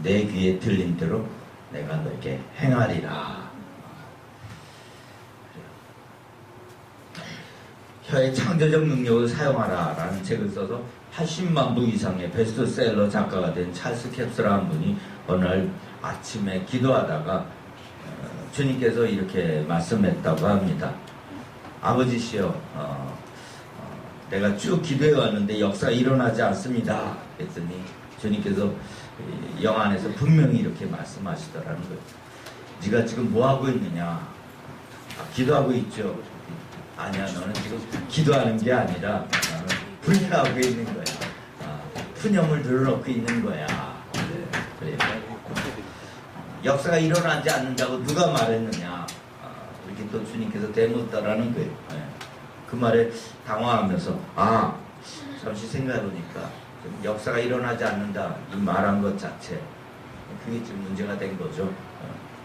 내 귀에 들린 대로 내가 너에게 행하리라. 혀의 창조적 능력을 사용하라 라는 책을 써서 80만 부 이상의 베스트셀러 작가가 된 찰스 캡스라는 분이 어느 날 아침에 기도하다가 주님께서 이렇게 말씀했다고 합니다. 아버지시여, 내가 쭉 기도해 왔는데 역사가 일어나지 않습니다. 그랬더니 주님께서 영 안에서 분명히 이렇게 말씀하시더라는 거예요. 네가 지금 뭐 하고 있느냐? 기도하고 있죠. 아니야, 너는 지금 기도하는 게 아니라 너는 불평하고 있는 거야. 푸념을 늘어놓고 있는 거야. 그래. 역사가 일어나지 않는다고 누가 말했느냐? 이렇게 또 주님께서 대묻다라는 거예요. 그 말에 당황하면서 잠시 생각해보니까 역사가 일어나지 않는다 이 말한 것 자체 그게 지금 문제가 된 거죠.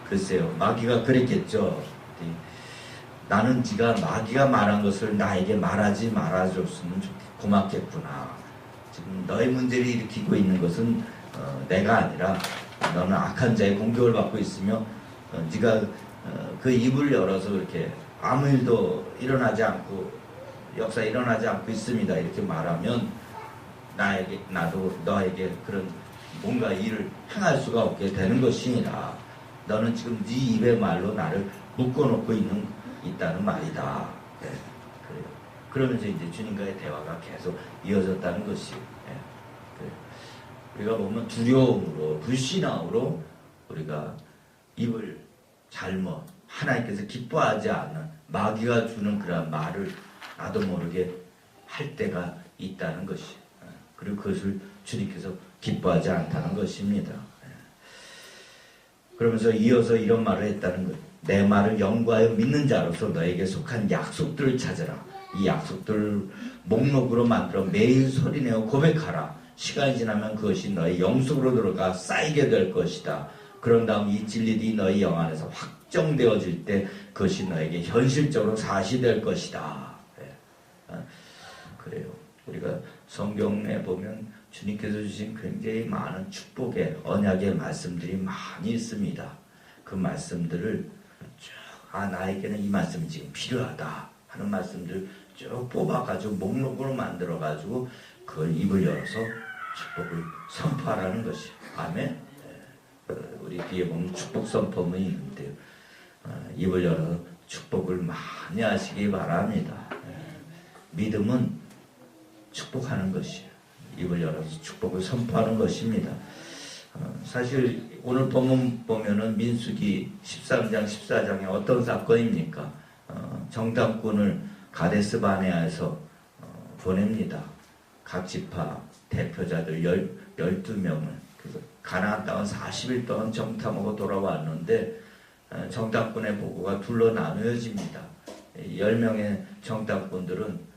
글쎄요, 마귀가 그랬겠죠. 나는 네가 마귀가 말한 것을 나에게 말하지 말아줬으면 고맙겠구나. 지금 너의 문제를 일으키고 있는 것은 내가 아니라 너는 악한 자의 공격을 받고 있으며 네가 그 입을 열어서 이렇게 아무 일도 일어나지 않고 역사 일어나지 않고 있습니다 이렇게 말하면 나도 너에게 그런 뭔가 일을 행할 수가 없게 되는 것이니라. 너는 지금 네 입의 말로 나를 묶어놓고 있다는 말이다. 네, 그래요. 그러면서 이제 주님과의 대화가 계속 이어졌다는 것이. 네, 그래요. 우리가 보면 두려움으로 불신앙으로 우리가 입을 잘못 하나님께서 기뻐하지 않는 마귀가 주는 그런 말을 나도 모르게 할 때가 있다는 것이. 그리고 그것을 주님께서 기뻐하지 않다는 것입니다. 그러면서 이어서 이런 말을 했다는 거예요. 내 말을 연구하여 믿는 자로서 너에게 속한 약속들을 찾아라. 이 약속들을 목록으로 만들어 매일 소리내어 고백하라. 시간이 지나면 그것이 너의 영속으로 들어가 쌓이게 될 것이다. 그런 다음 이 진리들이 너의 영 안에서 확정되어질 때 그것이 너에게 현실적으로 사실될 것이다. 그래요. 우리가 성경에 보면 주님께서 주신 굉장히 많은 축복의 언약의 말씀들이 많이 있습니다. 그 말씀들을 쭉 나에게는 이 말씀이 지금 필요하다 하는 말씀들 쭉 뽑아가지고 목록으로 만들어가지고 그걸 입을 열어서 축복을 선포하라는 것이. 아멘. 우리 뒤에 보면 축복 선포문이 있는데요. 입을 열어서 축복을 많이 하시기 바랍니다. 믿음은 축복하는 것이에요. 입을 열어서 축복을 선포하는 것입니다. 사실 오늘 본문 보면은 민수기 13장 14장에 어떤 사건입니까? 정탐꾼을 가데스 바네아에서 보냅니다. 각 지파 대표자들 12명을. 그래서 가나안 땅은 40일 동안 정탐하고 돌아왔는데 정탐꾼의 보고가 둘로 나누어집니다. 10명의 정탐꾼들은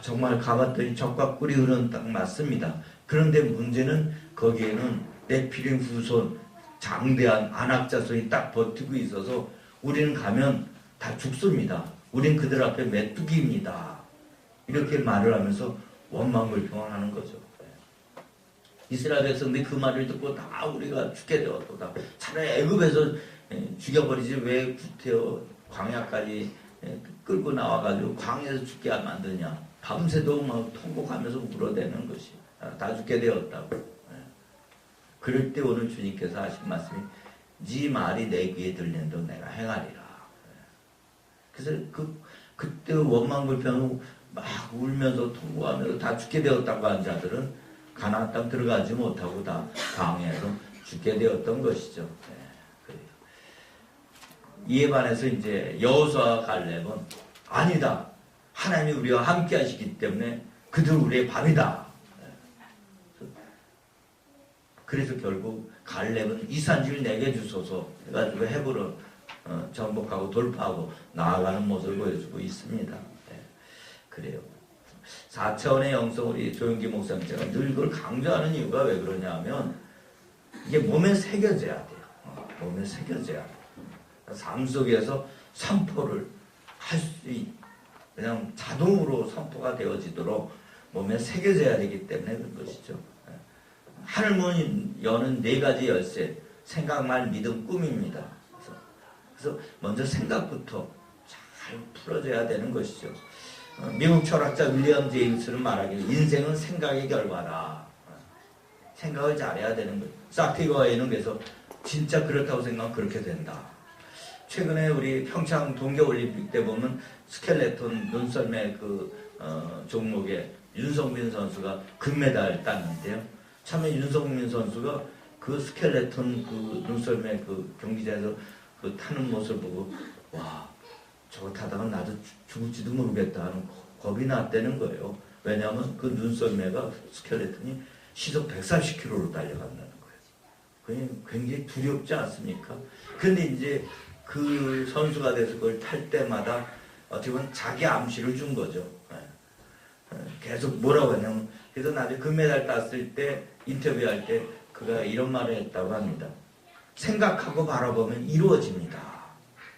정말 가봤더니 적과 꿀이 흐르는 땅 맞습니다. 그런데 문제는 거기에는 네피림 후손 장대한 안악자손이 딱 버티고 있어서 우리는 가면 다 죽습니다. 우린 그들 앞에 메뚜기입니다. 이렇게 말을 하면서 원망불평하는 거죠. 이스라엘 백성들이 그 말을 듣고 다 우리가 죽게 되었다. 차라리 애굽에서 죽여버리지 왜 구태여 광야까지 끌고 나와가지고 광야에서 죽게 만드냐. 밤새도 막 통곡하면서 울어대는 것이. 다 죽게 되었다고. 그럴 때 오늘 주님께서 하신 말씀이 네 말이 내 귀에 들리는 대로 내가 행하리라. 그래서 그때 원망불평하고 막 울면서 통곡하면서 다 죽게 되었다고 한 자들은 가나안 땅 들어가지 못하고 다 광야에서 죽게 되었던 것이죠. 그래요. 이에 반해서 이제 여호수아와 갈렙은 아니다. 하나님이 우리와 함께 하시기 때문에 그들 우리의 밥이다. 그래서 결국 갈렙은 이 산지를 내게 주소서 해가지고 헤브론 정복하고 돌파하고 나아가는 모습을 보여주고 있습니다. 그래요. 4차원의 영성 우리 조용기 목사님 제가 늘 그걸 강조하는 이유가 왜 그러냐면 이게 몸에 새겨져야 돼요. 몸에 새겨져야 돼요. 삶 속에서 선포를 할 수 그냥 자동으로 선포가 되어지도록 몸에 새겨져야 되기 때문에 그런 것이죠. 하늘문 여는 4가지 열쇠, 생각, 말, 믿음, 꿈입니다. 그래서 먼저 생각부터 잘 풀어줘야 되는 것이죠. 미국 철학자 윌리엄 제임스는 말하기를 인생은 생각의 결과다. 생각을 잘해야 되는 거예요. 사티거에는 그래서 진짜 그렇다고 생각하면 그렇게 된다. 최근에 우리 평창 동계올림픽 때 보면 스켈레톤 눈썰매 종목에 윤성민 선수가 금메달 땄는데요. 참에 윤성민 선수가 그 스켈레톤 눈썰매 경기장에서 타는 모습을 보고 와 저거 타다가 나도 죽을지도 모르겠다 하는 겁이 났다는 거예요. 왜냐하면 그 눈썰매가 스켈레톤이 시속 140km로 달려간다는 거예요. 그게 굉장히 두렵지 않습니까? 근데 이제 그 선수가 돼서 그걸 탈 때마다 어떻게 보면 자기 암시를 준 거죠. 계속 뭐라고 했냐면, 그래서 나중에 금메달 땄을 때 인터뷰할 때 그가 이런 말을 했다고 합니다. 생각하고 바라보면 이루어집니다.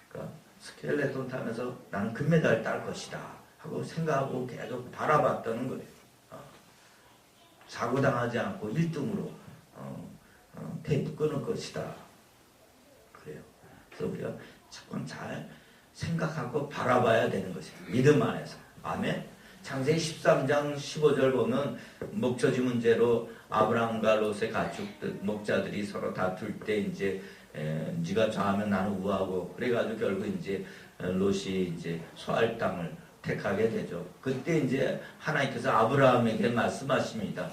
그러니까 스켈레톤 타면서 나는 금메달 딸 것이다 하고 생각하고 계속 바라봤다는 거예요. 사고당하지 않고 1등으로 테이프 끊을 것이다. 그래요. 그래서 우리가 자꾸 잘 생각하고 바라봐야 되는 것이에요. 믿음 안에서. 아멘. 창세기 13장 15절 보면 목초지 문제로 아브라함과 롯의 가축들 목자들이 서로 다툴 때 이제 네가 좌하면 나는 우하고 그래가지고 결국 이제 롯이 이제 소알 땅을 택하게 되죠. 그때 이제 하나님께서 아브라함에게 말씀하십니다.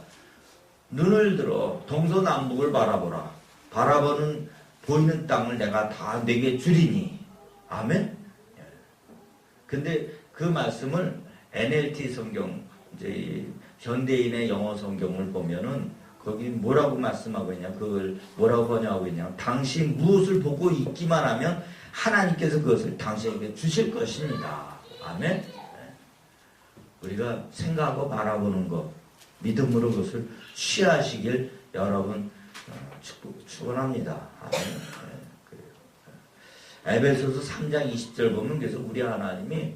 눈을 들어 동서남북을 바라보라. 바라보는 보이는 땅을 내가 다 내게 주리니. 아멘. 근데 그 말씀을 NLT 성경, 이제 현대인의 영어 성경을 보면은 거기 뭐라고 말씀하고 있냐, 그걸 뭐라고 번역하고 있냐. 당신 무엇을 보고 있기만 하면 하나님께서 그것을 당신에게 주실 것입니다. 아멘. 우리가 생각하고 바라보는 것, 믿음으로 그것을 취하시길 여러분 축원합니다. 아멘. 에베소서 3장 20절 보면 그래서 우리 하나님이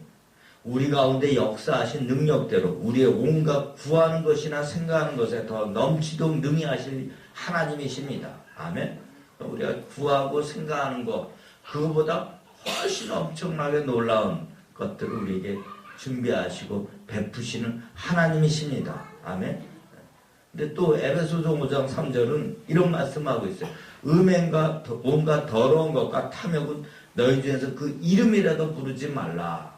우리 가운데 역사하신 능력대로 우리의 온갖 구하는 것이나 생각하는 것에 더 넘치도록 능히 하실 하나님이십니다. 아멘. 우리가 구하고 생각하는 것 그거보다 훨씬 엄청나게 놀라운 것들을 우리에게 준비하시고 베푸시는 하나님이십니다. 아멘. 근데 또 에베소서 5장 3절은 이런 말씀하고 있어요. 음행과 온갖 더러운 것과 탐욕은 너희 중에서 그 이름이라도 부르지 말라.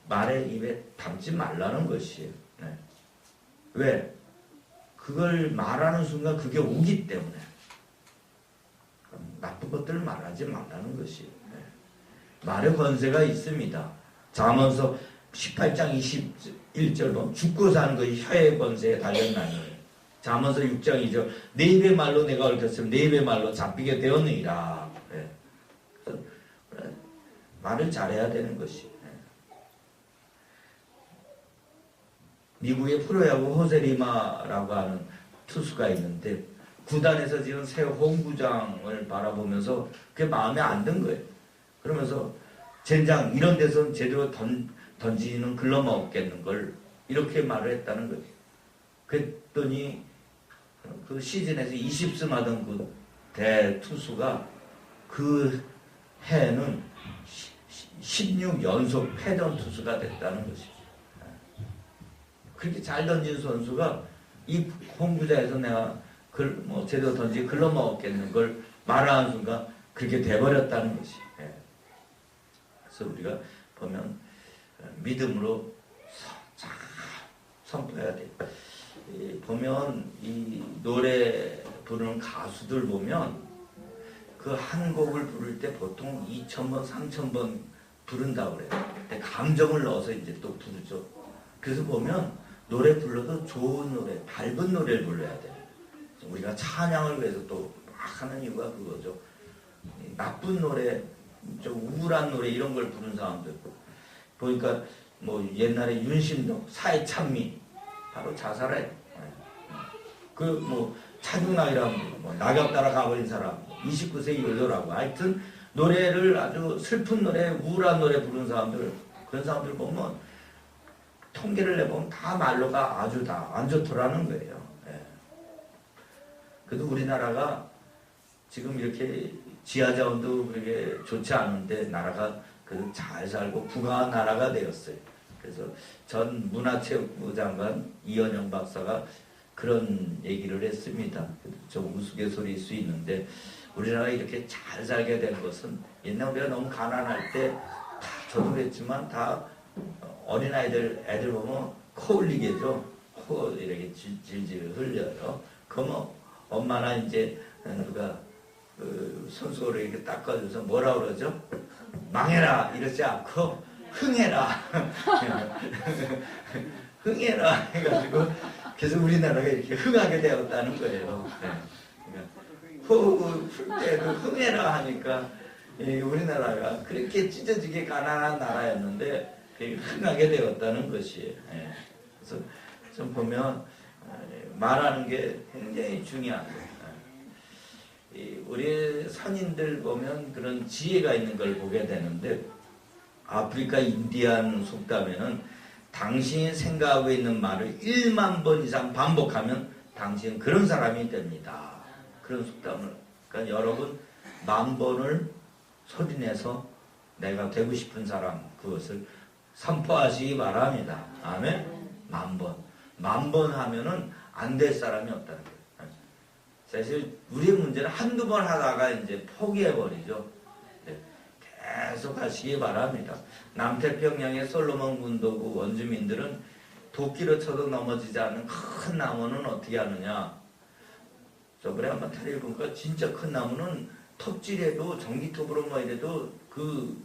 말의 입에 담지 말라는 것이에요. 네. 왜? 그걸 말하는 순간 그게 오기 때문에. 나쁜 것들을 말하지 말라는 것이에요. 네. 말의 권세가 있습니다. 잠언서 18장 21절 보면 죽고 사는 것이 혀의 권세에 달렸나니. 잠언서 6장 2절 내 입의 말로 내가 얽혔으면 내 입의 말로 잡히게 되었느니라. 네. 그래서 말을 잘해야 되는 것이. 미국의 프로야구 호세리마라고 하는 투수가 있는데 구단에서 지금 새 홈구장을 바라보면서 그게 마음에 안 든 거예요. 그러면서 젠장 이런 데서는 제대로 던지는 글러먹겠는 걸 이렇게 말을 했다는 거예요. 그랬더니 그 시즌에서 20승 하던 그 대투수가 그 해에는 16연속 패전 투수가 됐다는 것이죠. 그렇게 잘 던진 선수가 이 홈구장에서 내가 제대로 던지고 글러먹었겠는 걸 말하는 순간 그렇게 돼버렸다는 것이. 그래서 우리가 보면 믿음으로 잘 선포해야 돼. 보면 이 노래 부르는 가수들 보면 그 한 곡을 부를 때 보통 2,000번, 3,000번 부른다고 그래요. 근데 감정을 넣어서 이제 또 부르죠. 그래서 보면 노래 불러도 좋은 노래, 밝은 노래를 불러야 돼요. 우리가 찬양을 위해서 또 막 하는 이유가 그거죠. 나쁜 노래, 좀 우울한 노래 이런 걸 부르는 사람들 보니까 뭐 옛날에 윤신동, 사회찬미 바로 자살해. 그 뭐 차중락이라는 뭐 낙엽 따라 가버린 사람 29세 여자라고. 하여튼 노래를 아주 슬픈 노래, 우울한 노래 부르는 사람들 그런 사람들 보면 통계를 내보면 다 말로가 아주 다 안 좋더라는 거예요. 예. 그래도 우리나라가 지금 이렇게 지하자원도 그렇게 좋지 않은데 나라가 그래도 잘 살고 부강한 나라가 되었어요. 그래서 전 문화체육부 장관 이현영 박사가 그런 얘기를 했습니다. 좀 우스갯소리일 수 있는데 우리나라가 이렇게 잘 살게 된 것은 옛날 우리가 너무 가난할 때 다 저도 그랬지만 다 어린아이들 애들 보면 코 흘리게죠. 코 이렇게 질질 흘려요. 그러면 엄마나 이제 누가 그 손수건으로 이렇게 닦아줘서 뭐라 그러죠? 망해라 이러지 않고 흥해라 흥해라 해가지고 그래서 우리나라가 이렇게 흥하게 되었다는 거예요. 그러니까 호흡을 풀 때도 흥해라 하니까 우리나라가 그렇게 찢어지게 가난한 나라였는데 흥하게 되었다는 것이에요. 그래서 좀 보면 말하는 게 굉장히 중요한 거예요. 우리 선인들 보면 그런 지혜가 있는 걸 보게 되는데 아프리카 인디안 속담에는 당신이 생각하고 있는 말을 1만 번 이상 반복하면 당신은 그런 사람이 됩니다. 그런 속담을. 그러니까 여러분 10,000번을 소리내서 내가 되고 싶은 사람 그것을 선포하시기 바랍니다. 아멘? 10,000번. 10,000번 하면은 안 될 사람이 없다는 거예요. 사실 우리의 문제는 한두 번 하다가 이제 포기해버리죠. 계속 하시기 바랍니다. 남태평양의 솔로몬 군도구 원주민들은 도끼로 쳐도 넘어지지 않는 큰 나무는 어떻게 하느냐. 저번에 한번 타리를 보니까 진짜 큰 나무는 톱질해도 전기톱으로 뭐 이래도 그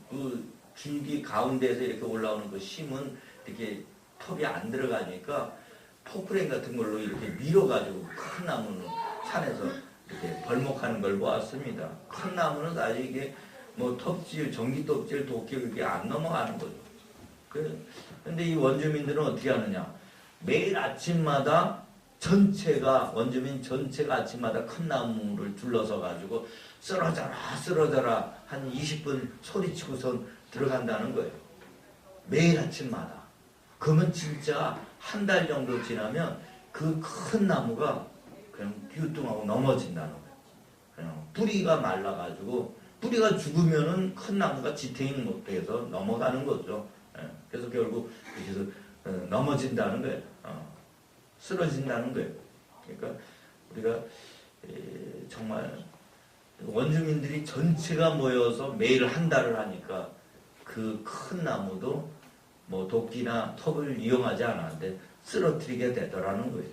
줄기 가운데에서 이렇게 올라오는 그 심은 이렇게 톱이 안 들어가니까 포크레인 같은 걸로 이렇게 밀어가지고 큰 나무는 산에서 이렇게 벌목하는 걸 보았습니다. 큰 나무는 사실 이게 뭐 톱질, 전기 톱질, 도끼 그게 안 넘어가는 거죠. 근데 이 원주민들은 어떻게 하느냐? 매일 아침마다 원주민 전체가 아침마다 큰 나무를 둘러서 가지고 쓰러져라 한 20분 소리치고선 들어간다는 거예요. 매일 아침마다. 그러면 진짜 한 달 정도 지나면 그 큰 나무가 그냥 비우뚱하고 넘어진다는 거예요. 그냥 뿌리가 말라가지고 뿌리가 죽으면은 큰 나무가 지탱이 못해서 넘어가는 거죠. 그래서 결국 그래서 넘어진다는 거예요. 쓰러진다는 거예요. 그러니까 우리가 정말 원주민들이 전체가 모여서 매일 한 달을 하니까 그 큰 나무도 뭐 도끼나 톱을 이용하지 않았는데 쓰러뜨리게 되더라는 거예요.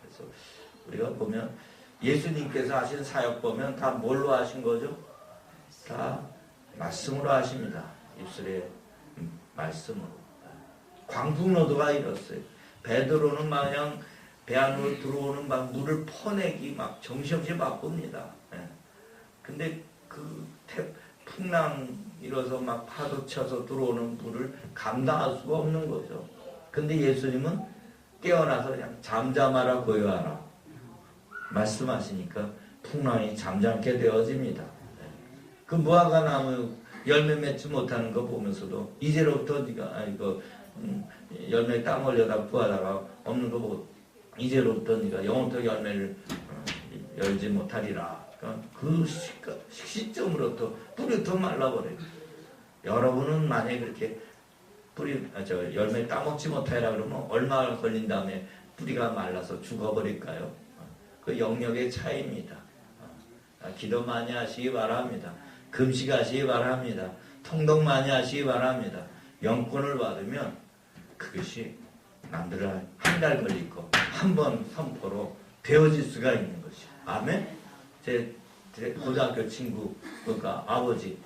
그래서 우리가 보면 예수님께서 하신 사역 보면 다 뭘로 하신 거죠? 다 말씀으로 하십니다. 입술에 말씀으로. 광풍노도가 이렇어요. 베드로는 마냥 배 안으로 들어오는 막 물을 퍼내기 막 정신없이 바쁩니다. 근데 그 풍랑 일어서 막 파도 쳐서 들어오는 물을 감당할 수가 없는 거죠. 근데 예수님은 깨어나서 그냥 잠잠하라 고요하라 말씀하시니까 풍랑이 잠잠게 되어집니다. 그 무화과 나무 열매 맺지 못하는 거 보면서도 이제로부터 네가 열매 땅 올려다 구하다가 없는 거 보고 이제로부터 네가 영원토록 열매를 열지 못하리라. 그러니까 그 시점으로부터 뿌리부터 말라버려요. 여러분은 만약에 그렇게 열매 따먹지 못하라 그러면 얼마 걸린 다음에 뿌리가 말라서 죽어버릴까요? 그 영역의 차이입니다. 기도 많이 하시기 바랍니다. 금식하시기 바랍니다. 통독 많이 하시기 바랍니다. 영권을 받으면 그것이 남들은 한 달 걸릴 거 한 번 선포로 되어질 수가 있는 것이요. 아멘? 제 고등학교 친구 그러니까 아버지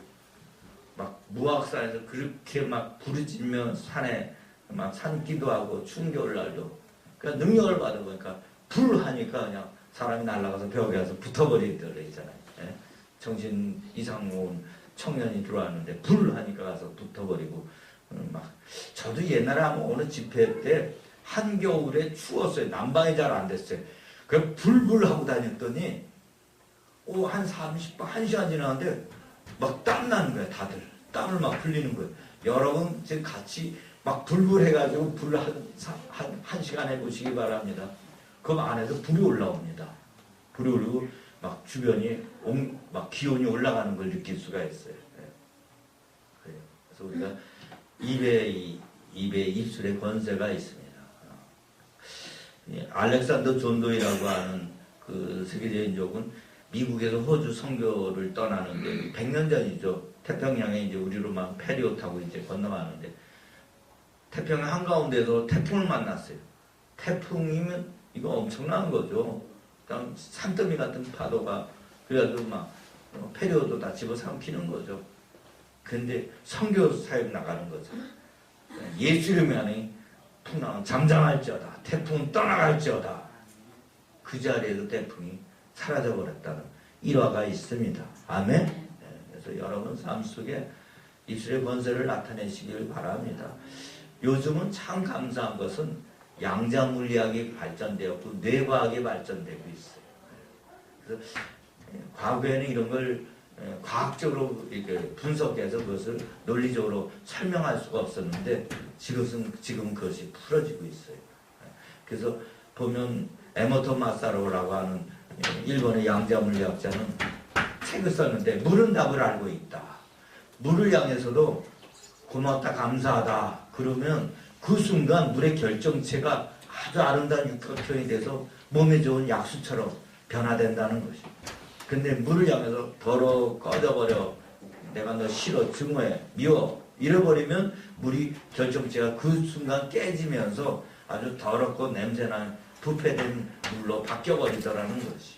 막 무학산에서 그렇게 막 부르짖으며 산에 막 산기도 하고 추운 겨울날도 그러니까 능력을 받은 거니까 불 하니까 그냥 사람이 날아가서 벽에 가서 붙어버리더래 있잖아요. 예? 정신 이상 온 청년이 들어왔는데 불 하니까 가서 붙어버리고 막 저도 옛날에 어느 집회 때 한겨울에 추웠어요. 난방이 잘 안 됐어요. 그래서 불불 하고 다녔더니 한 30분, 1시간 지나는데 막 땀 나는 거야, 다들. 땀을 막 흘리는 거예요. 여러분, 지금 같이 막 불불 해가지고 불 한 시간 해보시기 바랍니다. 그럼 안에서 불이 올라옵니다. 그리고 막 주변이 막 기온이 올라가는 걸 느낄 수가 있어요. 그래요. 그래서 우리가 입에 입술에 권세가 있습니다. 알렉산더 존도이라고 하는 그 세계적인 미국에서 호주 선교를 떠나는데 100년 전이죠. 태평양에 이제 우리로 막 페리오 타고 이제 건너가는데 태평양 한가운데서 태풍을 만났어요. 태풍이면 이거 엄청난 거죠. 그냥 산더미 같은 파도가 그래가지고 막 페리오도 다 집어삼키는 거죠. 근데 선교 사역 나가는 거죠. 예수 이름에 안에 풍랑은 잠잠할지어다. 태풍은 떠나갈지어다. 그 자리에서 태풍이 사라져버렸다는 일화가 있습니다. 아멘. 그래서 여러분 삶 속에 입술의 권세를 나타내시길 바랍니다. 요즘은 참 감사한 것은 양자물리학이 발전되었고 뇌과학이 발전되고 있어요. 그래서 과거에는 이런 걸 과학적으로 이렇게 분석해서 그것을 논리적으로 설명할 수가 없었는데 지금 그것이 풀어지고 있어요. 그래서 보면 에모토 마사로라고 하는 일본의 양자물리학자는 책을 썼는데 물은 답을 알고 있다. 물을 향해서도 고맙다 감사하다 그러면 그 순간 물의 결정체가 아주 아름다운 육각형이 돼서 몸에 좋은 약수처럼 변화된다는 것입니다. 근데 물을 향해서 더러 꺼져버려 내가 너 싫어 증오해 미워 잃어버리면 물이 결정체가 그 순간 깨지면서 아주 더럽고 냄새나는 부패된 물로 바뀌어버리더라는 것이.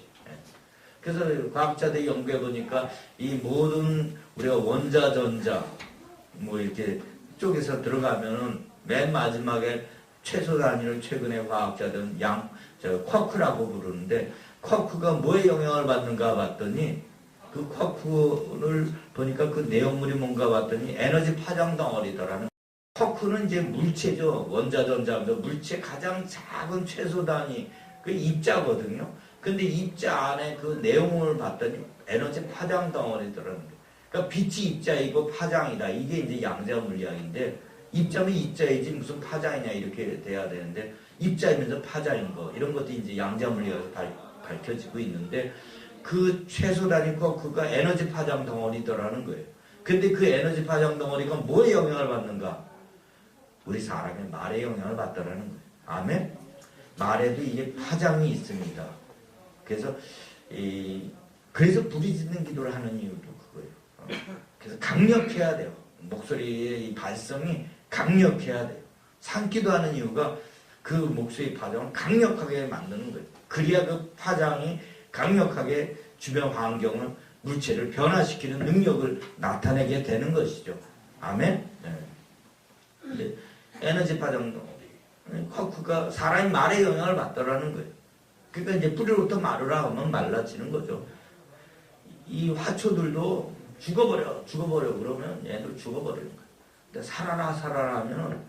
그래서 과학자들이 연구해보니까 이 모든 우리가 원자 전자 뭐 이렇게 쪽에서 들어가면은 맨 마지막에 최소 단위를 최근에 과학자들은 쿼크라고 부르는데 쿼크가 뭐에 영향을 받는가 봤더니 그 쿼크를 보니까 그 내용물이 뭔가 봤더니 에너지 파장 덩어리더라는. 쿼크는 이제 물체죠. 원자 전자면서 물체 가장 작은 최소 단위 그 입자거든요. 근데 입자 안에 그 내용을 봤더니 에너지 파장 덩어리더라는 거예요. 그러니까 빛이 입자이고 파장이다. 이게 이제 양자 물리학인데 입자면 입자이지 무슨 파장이냐 이렇게 돼야 되는데 입자이면서 파장인 거 이런 것도 이제 양자 물리학에서 밝혀지고 있는데 그 최소 단위 쿼크가 에너지 파장 덩어리더라는 거예요. 근데 그 에너지 파장 덩어리가 뭐에 영향을 받는가? 우리 사람의 말에 영향을 받더라는 거예요. 아멘? 말에도 이게 파장이 있습니다. 그래서 그래서 부르짖는 기도를 하는 이유도 그거예요. 그래서 강력해야 돼요. 목소리의 이 발성이 강력해야 돼요. 산기도 하는 이유가 그 목소리 파장을 강력하게 만드는 거예요. 그래야 그 파장이 강력하게 주변 환경을 물체를 변화시키는 능력을 나타내게 되는 것이죠. 아멘? 네. 에너지 파장도 쿼크가 사람의 말에 영향을 받더라는 거예요. 그러니까 이제 뿌리로부터 마르라 하면 말라지는 거죠. 이 화초들도 죽어버려 그러면 얘들 죽어버리는 거예요. 근데 살아라 하면은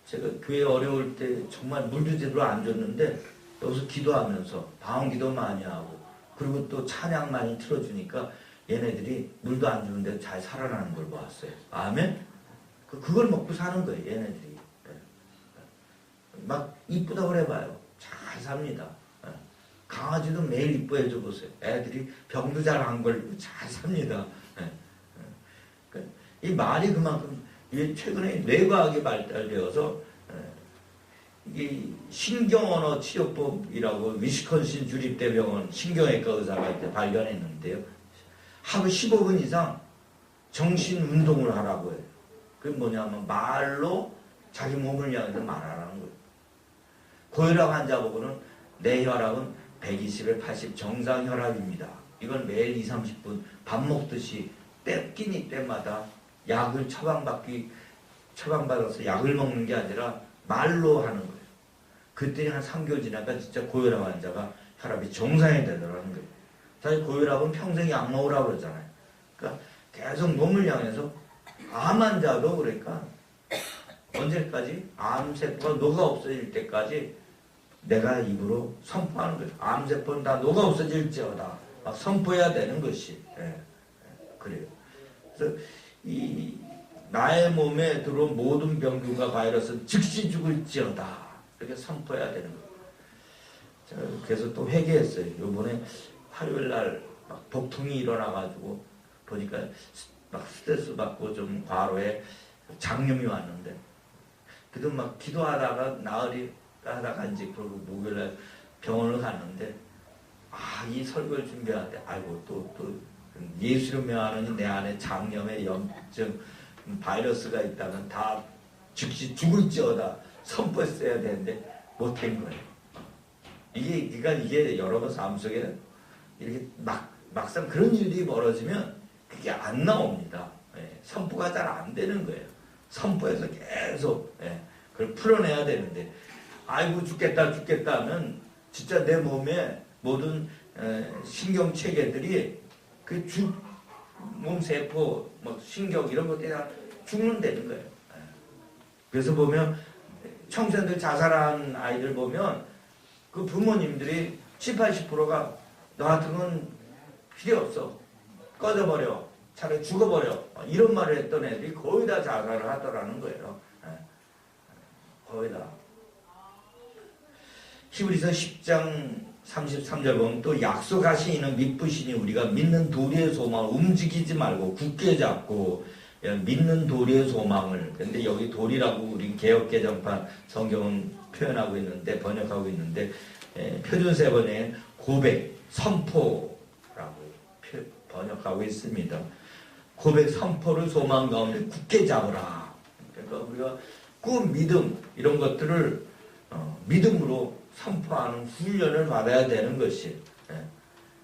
제가 교회 어려울 때 정말 물도 제대로 안 줬는데 여기서 기도하면서 방언기도 많이 하고 그리고 또 찬양 많이 틀어주니까 얘네들이 물도 안 주는데 잘 살아나는 걸 보았어요. 아멘? 그걸 먹고 사는 거예요, 얘네들이. 막 이쁘다고 그래봐요. 잘 삽니다. 강아지도 매일 이뻐해줘 보세요. 애들이 병도 잘 안 걸리고 잘 삽니다. 이 말이 그만큼 최근에 뇌과학이 발달되어서 이 신경언어 치료법이라고 위스콘신 주립대병원 신경외과 의사가 이때 발견했는데요. 하루 15분 이상 정신 운동을 하라고 해요. 그게 뭐냐면 말로 자기 몸을 향해서 말하라는 거예요. 고혈압 환자 보고는 내 혈압은 120에 80 정상 혈압입니다. 이건 매일 2, 30분 밥 먹듯이 끼니 때마다 약을 처방받아서 약을 먹는 게 아니라 말로 하는 거예요. 그때 한 3개월 지나니까 진짜 고혈압 환자가 혈압이 정상이 되더라는 거예요. 사실 고혈압은 평생 약 먹으라고 그러잖아요. 그러니까 계속 몸을 향해서 암 환자도 그러니까 언제까지? 암세포가 녹아 없어질 때까지 내가 입으로 선포하는 거예요. 암세포는 다 녹아 없어질지어다. 막 선포해야 되는 것이. 그래요. 그래서 이 나의 몸에 들어온 모든 병균과 바이러스는 즉시 죽을지어다. 이렇게 선포해야 되는 거예요. 그래서 또 회개했어요. 요번에 화요일 날 막 복통이 일어나가지고 보니까 막 스트레스 받고 좀 과로에 장염이 왔는데, 그래도 막 기도하다가 나으리 하다가 이제 그러고 목요일 날 병원을 갔는데, 이 설교를 준비하는데, 아이고 또 예수를 명하느니 내 안에 장염에 염증 바이러스가 있다면 다 즉시 죽을지어다 선포했어야 되는데 못한 거예요. 이게 여러분 삶 속에 이렇게 막상 그런 일이 벌어지면 그게 안 나옵니다. 선포가 잘 안 되는 거예요. 선포해서 계속 그걸 풀어내야 되는데, 아이고 죽겠다 하면 진짜 내 몸에 모든 신경 체계들이 그 몸세포, 뭐 신경 이런 것들이 다 죽는다는 거예요. 그래서 보면 청소년들 자살한 아이들 보면 그 부모님들이 70, 80%가 너 같은 건 필요 없어, 꺼져버려, 차라리 죽어버려, 이런 말을 했던 애들이 거의 다 자살을 하더라는 거예요. 거의 다. 히브리서 10장 33절 보면 또 약속하신 이는 믿으시니 우리가 믿는 도리의 소망을 움직이지 말고 굳게 잡고, 믿는 도리의 소망을. 근데 여기 도리라고 우리 개역개정판 성경은 표현하고 있는데, 번역하고 있는데, 표준세번에 고백, 선포라고 번역하고 있습니다. 고백, 선포를 소망 가운데 굳게 잡으라. 그러니까 우리가 그 믿음, 이런 것들을 믿음으로 선포하는 훈련을 받아야 되는 것이.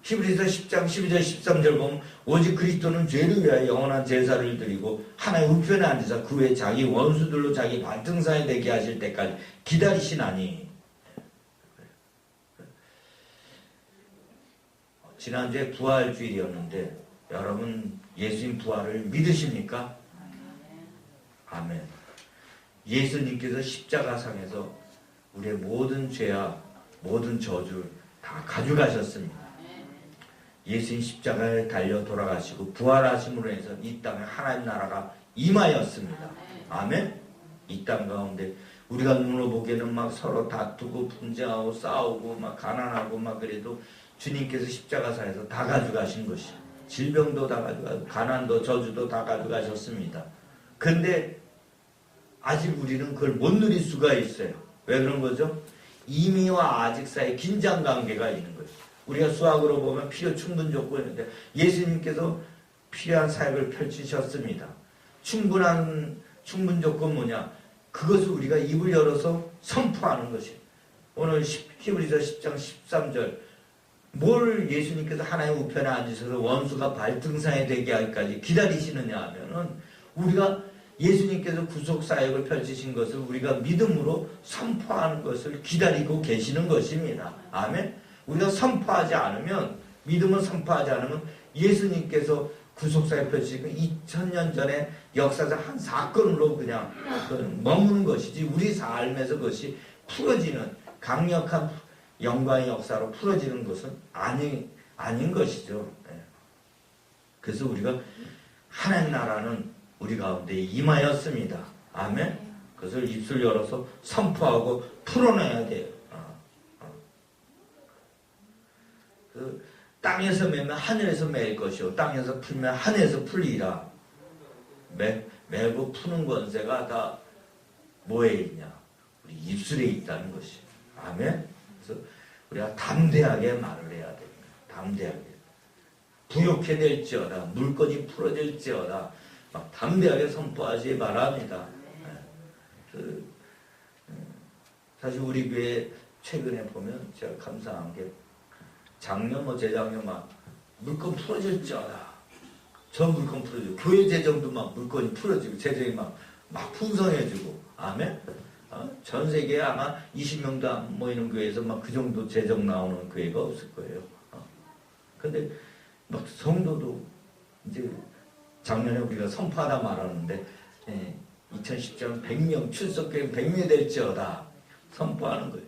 히브리서 10장 12절 13절 보면 오직 그리스도는 죄를 위하여 영원한 제사를 드리고 하나님 우편에 앉으사 그 외에 자기 원수들로 자기 발등상에 되게 하실 때까지 기다리시나니. 지난주에 부활주일이었는데 여러분 예수님 부활을 믿으십니까? 아멘. 예수님께서 십자가상에서 우리의 모든 죄와 모든 저주를 다 가져가셨습니다. 예수님 십자가에 달려 돌아가시고 부활하심으로 해서 이 땅에 하나님 나라가 임하였습니다. 아멘. 이 땅 가운데 우리가 눈으로 보기에는 막 서로 다투고 분쟁하고 싸우고 막 가난하고 막 그래도 주님께서 십자가상에서 다 가져가신 것이, 질병도 다 가져가고 가난도 저주도 다 가져가셨습니다. 근데 아직 우리는 그걸 못 누릴 수가 있어요. 왜 그런 거죠? 이미와 아직 사이에 긴장관계가 있는 거예요. 우리가 수학으로 보면 필요 충분 조건인데 예수님께서 필요한 사역을 펼치셨습니다. 충분 조건 뭐냐? 그것을 우리가 입을 열어서 선포하는 것이에요. 오늘 히브리서 10장 13절 뭘 예수님께서 하나님 우편에 앉으셔서 원수가 발등상에 되게 하기까지 기다리시느냐 하면은 우리가 예수님께서 구속사역을 펼치신 것을 우리가 믿음으로 선포하는 것을 기다리고 계시는 것입니다. 아멘. 우리가 선포하지 않으면, 믿음을 선포하지 않으면 예수님께서 구속사역 펼치시고 2000년 전에 역사적 한 사건으로 그냥 머무는 것이지 우리 삶에서 그것이 풀어지는 강력한 영광의 역사로 풀어지는 것은 아닌 것이죠. 그래서 우리가 하나님 나라는 우리 가운데 임하였습니다. 아멘. 그것을 입술 열어서 선포하고 풀어내야 돼요. 그 땅에서 매면 하늘에서 매일 것이요 땅에서 풀면 하늘에서 풀리라. 매고 푸는 권세가 다 뭐에 있냐? 우리 입술에 있다는 것이. 아멘. 그래서 우리가 담대하게 말을 해야 됩니다. 담대하게. 부욕해 될지어다, 물건이 풀어질지어다, 막 담대하게 선포하시 바랍니다. 사실 우리 교회 최근에 보면 제가 감사한 게 작년 재작년 막 물건 풀어질지어다. 전 물건 풀어지고 교회 재정도 막 물건이 풀어지고 재정이 막 풍성해지고. 아멘. 전 세계에 아마 20명도 안 모이는 교회에서 막 그 정도 재정 나오는 교회가 없을 거예요. 근데 막 성도도 이제 작년에 우리가 선포하다 말하는데 2010년 100명 출석교회 100명 될지어다 선포하는 거예요.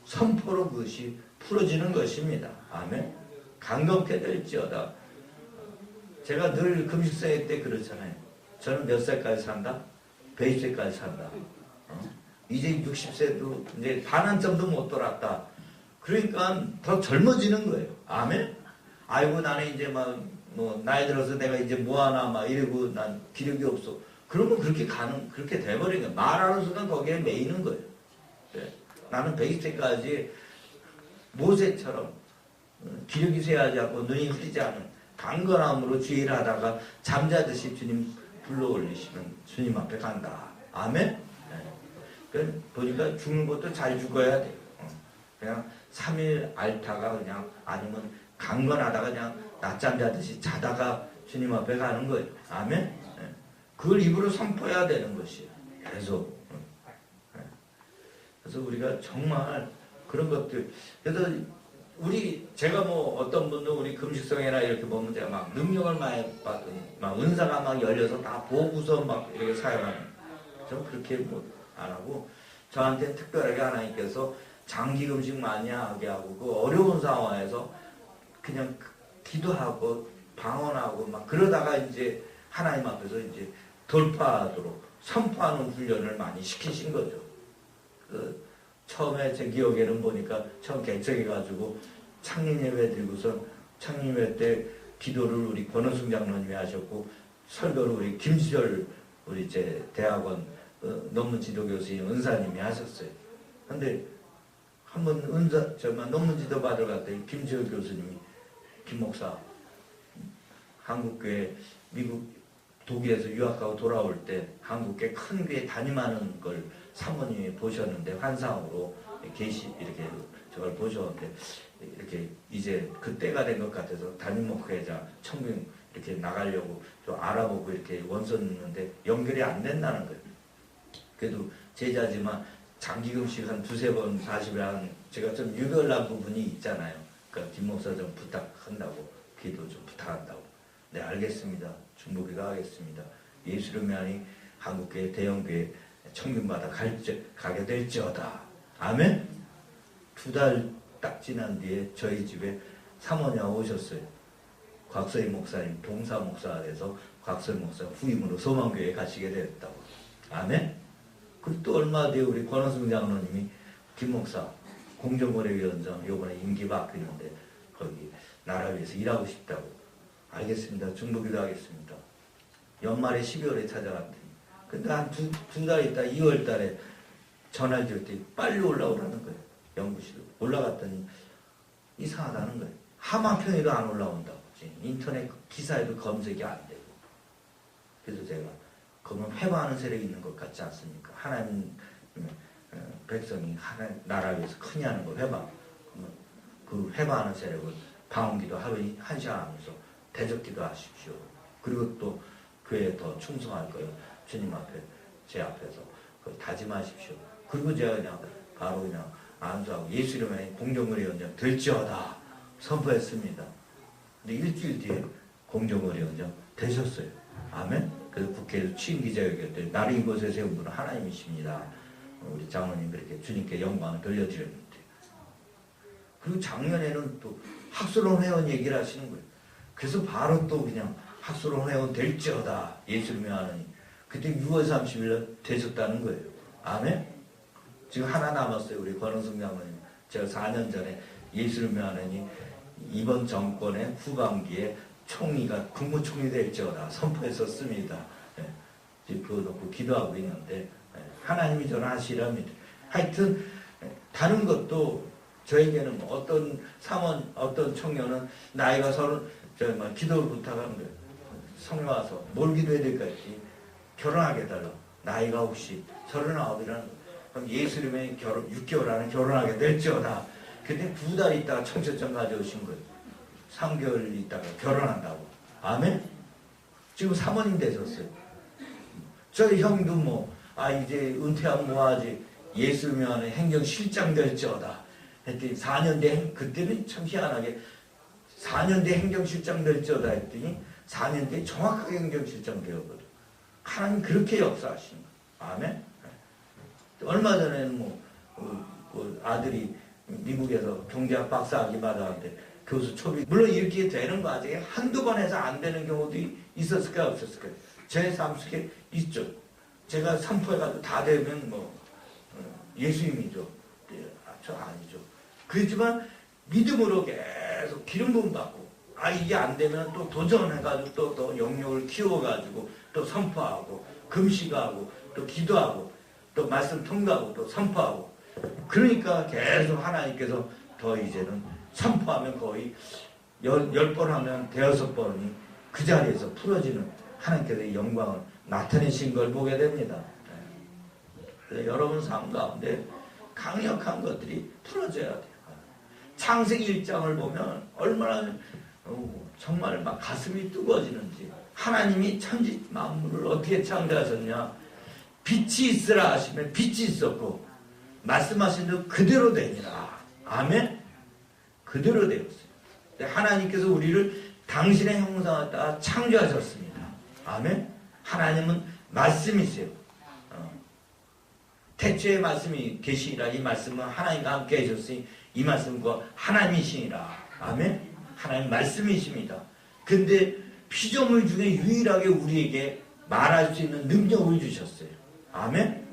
선포로 그것이 풀어지는 것입니다. 아멘. 강건케 될지어다. 제가 늘 금식사회 때 그러잖아요. 저는 몇 살까지 산다? 120세까지 산다. 이제 60세도 이제 반 한 점도 못 돌았다. 그러니까 더 젊어지는 거예요. 아멘? 아이고, 나는 이제 나이 들어서 내가 이제 뭐하나, 이러고 난 기력이 없어. 그러면 그렇게 돼버린 거예요. 말하는 순간 거기에 매이는 거예요. 네. 나는 120세까지 모세처럼 기력이 쇠하지 않고 눈이 흐리지 않은 강건함으로 주의를 하다가 잠자듯이 주님 불러 올리시면 주님 앞에 간다. 아멘? 네. 보니까 죽는 것도 잘 죽어야 돼요. 그냥 3일 앓다가 그냥 아니면 강건하다가 그냥 낮잠 자듯이 자다가 주님 앞에 가는 거예요. 아멘? 네. 그걸 입으로 선포해야 되는 것이에요. 계속. 네. 그래서 우리가 정말 그런 것들, 그래서 제가 어떤 분도 우리 금식성회나 이렇게 보면 제가 막 능력을 많이 받은, 막 은사가 막 열려서 다 보고서 막 이렇게 사용하는. 저는 그렇게 안 하고, 저한테 특별하게 하나님께서 장기 금식 많이 하게 하고, 그 어려운 상황에서 그냥 기도하고, 방언하고, 막 그러다가 이제 하나님 앞에서 이제 돌파하도록 선포하는 훈련을 많이 시키신 거죠. 처음에 제 기억에는 보니까 처음 개척해가지고 창립예배 들고서 창립예배 때 기도를 우리 권호승 장로님이 하셨고 설교를 우리 김시절 우리 제 대학원 논문 지도 교수님 은사님이 하셨어요. 근데 한번 논문 지도 받으러 갔더니 김시절 교수님이 김 목사 한국교회 미국 독일에서 유학하고 돌아올 때 한국교회 큰 교회 담임하는 걸 사모님이 보셨는데 환상으로 이렇게 저걸 보셨는데 이렇게 이제 그때가 된 것 같아서 담임 목회자 청빙 이렇게 나가려고 좀 알아보고 이렇게 원서 넣는데 연결이 안 된다는 거예요. 그래도 제자지만 장기금식 한 2-3번 40일 한 제가 좀 유별난 부분이 있잖아요. 그러니까 김 목사 좀 부탁한다고 기도 좀 부탁한다고. 네, 알겠습니다. 중보기도 하겠습니다. 예수님이 아니 한국교회 대형교회 청빙받아 가게 될지어다. 아멘? 2달 딱 지난 뒤에 저희 집에 사모님이 오셨어요. 곽서희 목사님 동사 목사가 돼서 곽서희 목사 후임으로 소망교회에 가시게 되었다고. 아멘? 그리고 또 얼마 뒤에 우리 권호승 장로님이 김 목사 공정거래위원장 요번에 임기 바뀌는데 거기 나라 위해서 일하고 싶다고. 알겠습니다. 중보기도 하겠습니다. 연말에 12월에 찾아갔더니 근데 한 두 달 있다 2월 달에 전화를 줄 때 빨리 올라오라는 거예요. 연구실로. 올라갔더니 이상하다는 거예요. 하마평에도 안 올라온다고. 인터넷 기사에도 검색이 안 되고. 그래서 제가 그러면 회방하는 세력이 있는 것 같지 않습니까? 하나님 백성이 하나님 나라 위해서 크니 하는 거 회방. 그 회방하는 세력을 방언기도 하루에 1시간 하면서 대적기도 하십시오. 그리고 또 교회에 더 충성할 거예요. 주님 앞에, 제 앞에서 다짐하십시오. 그리고 제가 그냥 바로 그냥 안수하고 예수 이름에 공정거래위원장 될지어다 선포했습니다. 근데 일주일 뒤에 공정거래위원장 되셨어요. 아멘? 그래서 국회에서 취임 기자회견 나를 이곳에 세운 분은 하나님이십니다. 우리 장로님 그렇게 주님께 영광을 돌려드렸는데. 그리고 작년에는 또 학술원 회원 얘기를 하시는 거예요. 그래서 바로 또 그냥 학술원 회원 될지어다 예수님이 하느니 그때 6월 30일 날 되셨다는 거예요. 아멘? 지금 하나 남았어요. 우리 권호승 장로님. 제가 4년 전에 예수님이 하느니 이번 정권의 후반기에 총리가 국무총리 될지어다 선포했었습니다. 네. 지금 그거 놓고 기도하고 있는데 하나님이 저는 하시랍니다. 하여튼 다른 것도 저에게는 어떤 사원, 어떤 청년은 나이가 기도를 부탁하는 거예요. 성에 와서 뭘 기도해야 될까 했지. 결혼하게 해달라. 나이가 혹시 39이라는 그럼 예수 이름에 6개월 안에 결혼하게 될지어다. 근데 2달 있다가 청첩장 가져오신 거예요. 3개월 있다가 결혼한다고. 아멘? 지금 사모님 되셨어요. 저희 형도 이제 은퇴하면 뭐하지. 예수 이름에 안에 행정실장 될지어다. 했더니 4년 뒤에 그때는 참 희한하게 4년 뒤에 행정실장 될지어다 했더니 4년 뒤에 정확하게 행정실장 되었거든. 하나님 그렇게 역사하시는 거예요. 아멘? 얼마 전에는 아들이 미국에서 경제학 박사학위 받았는데 교수 초빙 물론 이렇게 되는 거 아직 한두 번 해서 안 되는 경우도 있었을까요? 없었을까요? 제 삶 속에 있죠. 제가 선포해가지고 다 되면 예수님이죠. 저 아니죠. 그렇지만 믿음으로 계속 기름 부음 받고, 이게 안 되면 또 도전해가지고 또 영역을 키워가지고 또 선포하고 금식하고 또 기도하고 또 말씀 통과하고 또 선포하고. 그러니까 계속 하나님께서 더 이제는 선포하면 거의 10번 하면 6번이 그 자리에서 풀어지는 하나님께서의 영광을 나타내신 걸 보게 됩니다. 여러분 삶 가운데 강력한 것들이 풀어져야 돼요. 창세기 1장을 보면 얼마나 정말 막 가슴이 뜨거워지는지. 하나님이 천지 만물을 어떻게 창조하셨냐. 빛이 있으라 하시면 빛이 있었고 말씀하신 대로 그대로 되니라. 아멘. 그대로 되었어요. 하나님께서 우리를 당신의 형상을 따라 창조하셨습니다. 아멘. 하나님은 말씀이세요. 태초에 말씀이 계시니라. 이 말씀은 하나님과 함께 하셨으니 이 말씀은 하나님이시니라. 아멘. 하나님 말씀이십니다. 근데 피조물 중에 유일하게 우리에게 말할 수 있는 능력을 주셨어요. 아멘.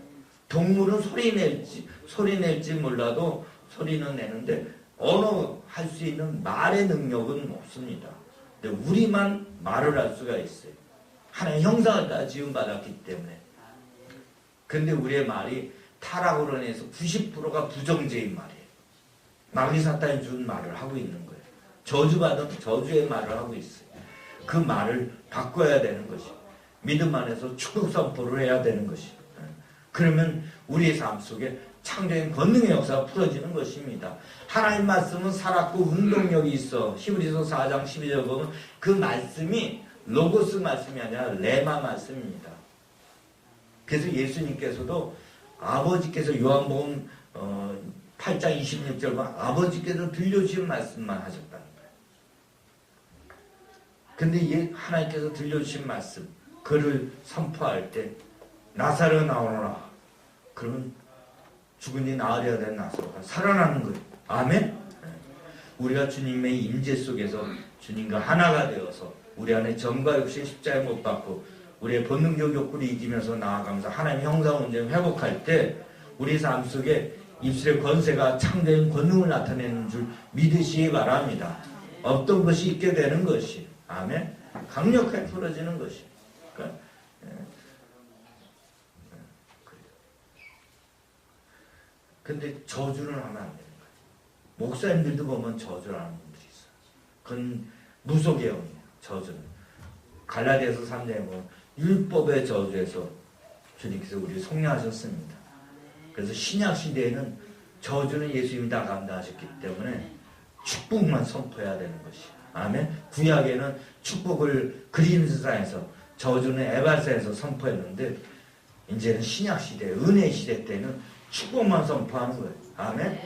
동물은 소리 낼지 몰라도 소리는 내는데 언어할 수 있는 말의 능력은 없습니다. 근데 우리만 말을 할 수가 있어요. 하나님 형상을 따라 지음받았기 때문에. 근데 우리의 말이 타락으로 인해서 90%가 부정제인 말이에요. 마귀 사탄이 준 말을 하고 있는 거예요. 저주받은 저주의 말을 하고 있어요. 그 말을 바꿔야 되는 것이. 믿음 안에서 축복 선포를 해야 되는 것이. 그러면 우리의 삶 속에 창조의 권능의 역사가 풀어지는 것입니다. 하나님 말씀은 살았고 운동력이 있어. 히브리서 4장 12절 보면 그 말씀이 로고스 말씀이 아니라 레마 말씀입니다. 그래서 예수님께서도 아버지께서 요한복음 8장 26절 보면 아버지께서 들려주신 말씀만 하셨다는 거예요. 근데 하나님께서 들려주신 말씀 그를 선포할 때 나사로 나오너라. 그러면 죽은 지 나으려야 되는 나사로가 살아나는 거예요. 아멘. 우리가 주님의 임재 속에서 주님과 하나가 되어서 우리 안에 정과 욕심 십자가에 못 박고 우리의 본능적 욕구를 이기면서 나아가면서 하나님의 형상 온전히 회복할 때 우리 삶 속에 입술의 권세가 창조의 권능을 나타내는 줄 믿으시기 바랍니다. 어떤 것이 있게 되는 것이. 아멘. 강력하게 풀어지는 것이. 그러니까 근데 저주를 하면 안 되는 거예요. 목사님들도 보면 저주를 하는 분들이 있어요. 그건 무속의형이에요. 저주는. 갈라디아서 3장에 보면 율법의 저주에서 주님께서 우리를 속량하셨습니다. 그래서 신약시대에는 저주는 예수님이 다 감당하셨기 때문에 축복만 선포해야 되는 것이. 아멘. 구약에는 축복을 그림사에서 저주는 에바사에서 선포했는데 이제는 신약시대, 은혜시대 때는 축복만 선포하는 거예요. 아멘.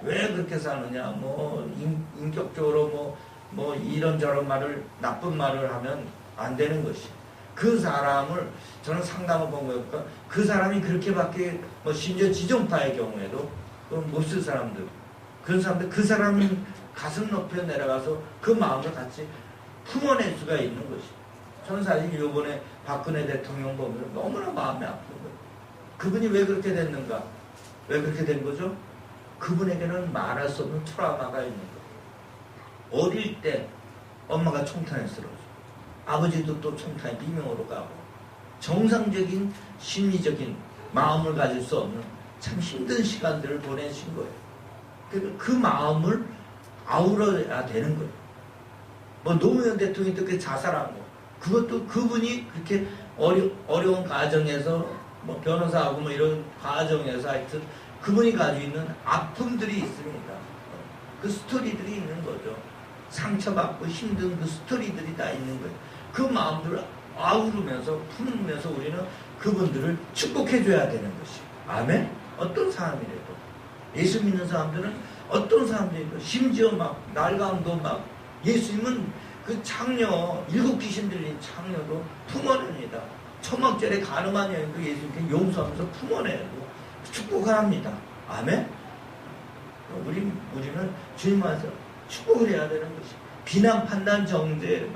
왜 그렇게 사느냐. 인격적으로 이런저런 말을, 나쁜 말을 하면 안 되는 것이. 그 사람을, 저는 상담을 본 거니까, 그 사람이 그렇게밖에, 심지어 지정파의 경우에도, 못 쓸 사람들, 그런 사람들, 그 사람이 가슴 높여 내려가서 그 마음을 같이 품어낼 수가 있는 것이. 저는 사실 이번에 박근혜 대통령 보면 너무나 마음이 아픈 거예요. 그분이 왜 그렇게 됐는가? 왜 그렇게 된 거죠? 그분에게는 말할 수 없는 트라우마가 있는 거예요. 어릴 때 엄마가 총탄에 쓰러져. 아버지도 또 총탄에 비명으로 가고. 정상적인 심리적인 마음을 가질 수 없는 참 힘든 시간들을 보내신 거예요. 그 마음을 아우러야 되는 거예요. 노무현 대통령이 그렇게 자살한 거. 그것도 그분이 그렇게 어려운 가정에서 변호사하고 이런 과정에서 하여튼 그분이 가지고 있는 아픔들이 있습니다. 그 스토리들이 있는 거죠. 상처받고 힘든 그 스토리들이 다 있는 거예요. 그 마음들을 아우르면서 품으면서 우리는 그분들을 축복해줘야 되는 것이. 아멘? 어떤 사람이라도. 예수 믿는 사람들은 어떤 사람들이고 심지어 날강도 예수님은 그 창녀, 7 귀신 들린 창녀도 품어냅니다. 초막절에 가늠한 여인도 예수님께 용서하면서 품어내고 축복을 합니다. 아멘? 우리는 주님 안에서 축복을 해야 되는 것이. 비난, 판단, 정죄,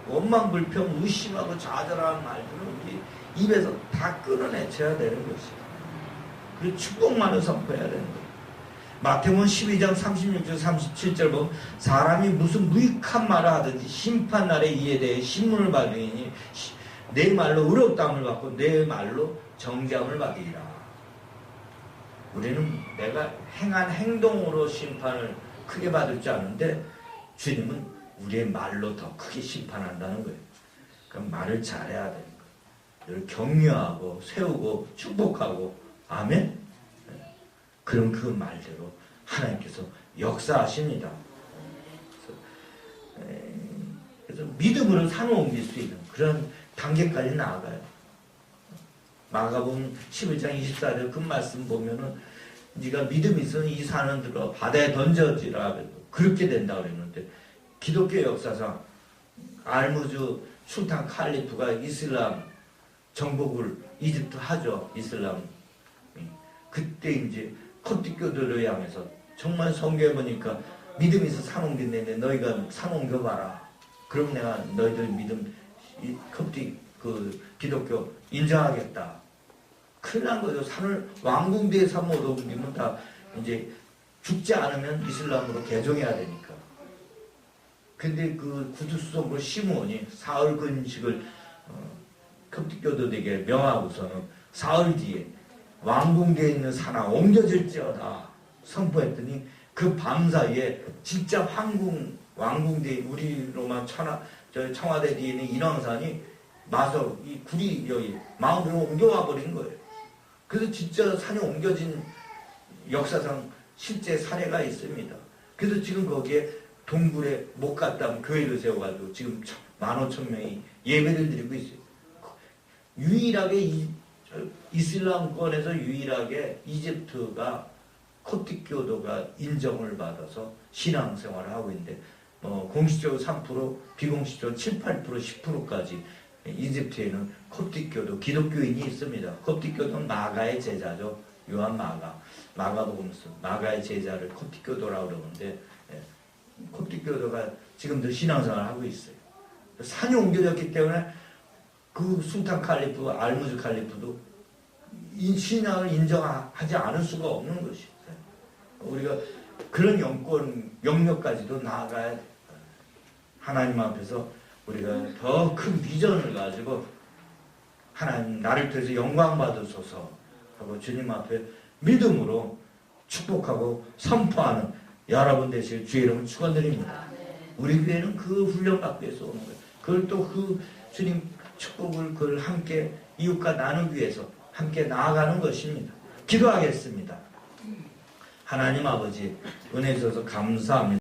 원망, 불평, 의심하고 좌절하는 말들은 우리 입에서 다 끊어내쳐야 되는 것이. 그리고 축복만을 선포해야 되는 거예요. 마태복음 12장 36절 37절 보면 사람이 무슨 무익한 말을 하든지 심판날의 이에 대해 신문을 받으니 내 말로 의롭다함을 받고 내 말로 정죄함을 받으리라. 우리는 내가 행한 행동으로 심판을 크게 받을 줄 아는데 주님은 우리의 말로 더 크게 심판한다는 거예요. 그럼 말을 잘해야 되는 거예요. 늘 격려하고 세우고 축복하고 아멘. 그럼 그 말대로 하나님께서 역사하십니다. 그래서 믿음으로 산을 옮길 수 있는 그런 단계까지 나아가요. 마가복음 11장 24절 그 말씀 보면은 네가 믿음이 있으면 이 산은 들어 바다에 던져지라 그렇게 된다 그랬는데 기독교 역사상 알무즈 술탄 칼리프가 이슬람 정복을 이집트 하죠. 이슬람 그때 이제 콥틱교도를 향해서 정말 성경에 보니까 믿음이 있어 산 옮긴다는데 너희가 산 옮겨봐라. 그럼 내가 너희들 믿음 콥틱 그 기독교 인정하겠다. 큰일 난 거죠. 산을 왕궁대에 산 못 옮기면 다 이제 죽지 않으면 이슬람으로 개종해야 되니까. 근데 그 구두수성부 시므온이 사흘 근식을 콥틱교도에게 명하고서는 사흘 뒤에 왕궁대에 있는 산하 옮겨질지어다 선포했더니 그 밤사이에 진짜 왕궁대 우리 로마 청와대 뒤에 있는 인왕산이 마서 이 구리 여기 마음으로 옮겨와 버린 거예요. 그래서 진짜 산이 옮겨진 역사상 실제 사례가 있습니다. 그래서 지금 거기에 동굴에 못 갔다 교회를 세워가지고 지금 15,000명이 예배를 드리고 있어요. 유일하게 이슬람권에서 유일하게 이집트가 콥틱교도가 인정을 받아서 신앙생활을 하고 있는데 공식적으로 3%, 비공식적으로 7, 8%, 10%까지 이집트에는 콥틱교도 기독교인이 있습니다. 콥틱교도는 마가의 제자죠. 요한 마가복음서 마가의 제자를 콥틱교도라고 그러는데 콥틱교도가 지금도 신앙생활을 하고 있어요. 산이 옮겨졌기 때문에 그 술탄 칼리프, 알무즈 칼리프도 신앙을 인정하지 않을 수가 없는 것이죠. 우리가 그런 영역까지도 나아가야 돼요. 하나님 앞에서 우리가 더 큰 비전을 가지고 하나님 나를 통해서 영광 받으소서 하고 주님 앞에 믿음으로 축복하고 선포하는 여러분 되실 주의 이름을 축원드립니다. 우리 교회는 그 훈련 받기 위해서 오는 거예요. 그걸 또 그 주님 축복을 그걸 함께 이웃과 나누기 위해서 함께 나아가는 것입니다. 기도하겠습니다. 하나님 아버지 은혜 주셔서 감사합니다.